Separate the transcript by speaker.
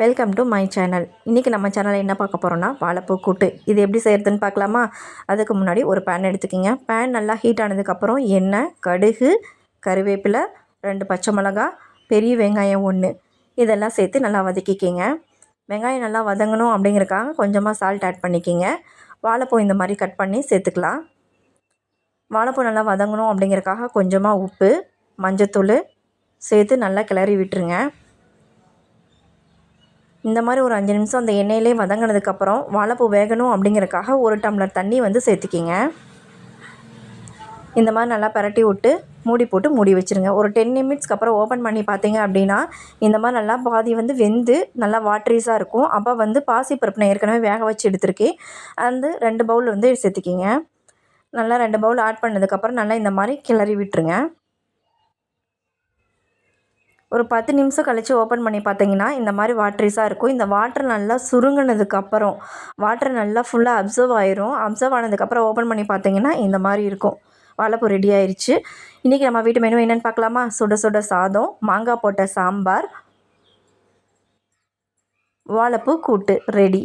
Speaker 1: Welcome to my channel. இன்றைக்கி நம்ம சேனலில் என்ன பார்க்க போகிறோன்னா வாழைப்பூ கூட்டு. இது எப்படி செய்கிறதுன்னு பார்க்கலாமா? அதுக்கு முன்னாடி ஒரு பேன் எடுத்துக்கிங்க. பேன் நல்லா ஹீட் ஆனதுக்கப்புறம் எண்ணெய், கடுகு, கருவேப்பிலை, 2 பச்சை மிளகா, பெரிய வெங்காயம் 1 இதெல்லாம் சேர்த்து நல்லா வதக்கிக்கிங்க. வெங்காயம் நல்லா வதங்கணும் அப்படிங்கிறக்காக கொஞ்சமாக சால்ட் ஆட் பண்ணிக்கிங்க. வாழைப்பூ இந்த மாதிரி கட் பண்ணி சேர்த்துக்கலாம். வாழைப்பூ நல்லா வதங்கணும் அப்படிங்கிறக்காக கொஞ்சமாக உப்பு, மஞ்சத்தூள் சேர்த்து நல்லா கிளறி விட்டுருங்க. இந்த மாதிரி ஒரு 5 நிமிஷம் அந்த எண்ணெயிலே வதங்கினதுக்கப்புறம் வாழைப்பூ வேகணும் அப்படிங்கிறக்காக 1 டம்ளர் தண்ணி சேர்த்திக்கிங்க. இந்த மாதிரி நல்லா பரட்டி விட்டு மூடி போட்டு மூடி வச்சுருங்க. ஒரு 10 நிமிட்ஸ்க்கு அப்புறம் ஓப்பன் பண்ணி பார்த்தீங்க அப்படின்னா இந்த மாதிரி நல்லா பாதி வெந்து நல்லா வாட்ரிஸாக இருக்கும். அப்போ பாசிப்பருப்பு நான் ஏற்கனவே வேக வச்சு எடுத்துருக்கேன். 2 பவுல் சேர்த்திக்கிங்க. நல்லா 2 பவுல் ஆட் பண்ணதுக்கப்புறம் நல்லா இந்த மாதிரி கிளறி விட்டுருங்க. ஒரு 10 நிமிஷம் கழித்து ஓப்பன் பண்ணி பார்த்தீங்கன்னா இந்த மாதிரி வாட்ரிஸாக இருக்கும். இந்த வாட்டர் நல்லா சுருங்கினதுக்கப்புறம் வாட்டர் நல்லா ஃபுல்லாக அப்சர்வ் ஆயிரும். அப்சர்வ் ஆனதுக்கப்புறம் ஓப்பன் பண்ணி பார்த்தீங்கன்னா இந்த மாதிரி இருக்கும். வாழைப்பூ ரெடி ஆயிடுச்சு. இன்றைக்கி நம்ம வீட்டு மெனு என்னென்னு பார்க்கலாமா? சுட சுட சாதம், மாங்காய் போட்ட சாம்பார், வாழைப்பூ கூட்டு ரெடி.